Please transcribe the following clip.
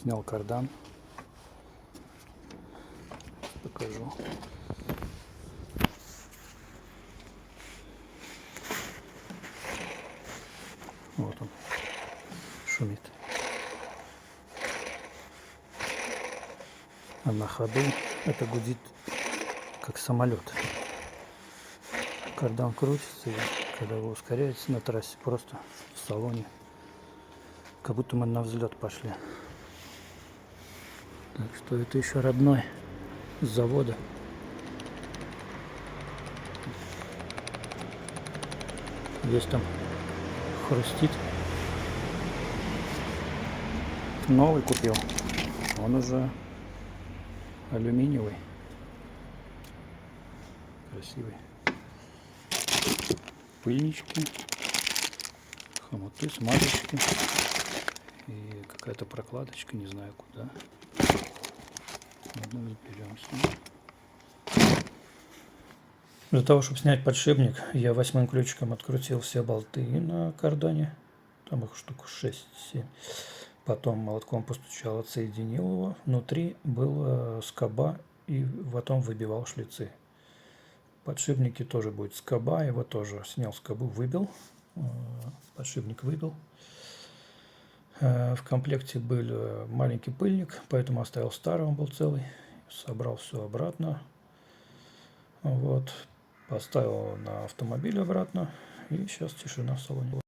Снял кардан. Покажу. Вот он шумит. А на ходу это гудит как самолет. Кардан крутится, и когда вы ускоряетесь на трассе, просто в салоне, как будто мы на взлет пошли. Так что это еще родной с завода. Весь там хрустит. Новый купил. Он уже алюминиевый. Красивый. Пыльнички, хомуты, смазочки и какая-то прокладочка, не знаю куда. Ладно, разберемся. Для того, чтобы снять подшипник, я 8-м ключиком открутил все болты на кардане. Там их штук 6-7. Потом молотком постучал, отсоединил его. Внутри была скоба, и потом выбивал шлицы. Подшипники тоже будет скоба, его тоже снял скобу, выбил. Подшипник выбил. В комплекте был маленький пыльник, поэтому оставил старый, он был целый. Собрал все обратно. Вот. Поставил на автомобиль обратно. И сейчас тишина в салоне.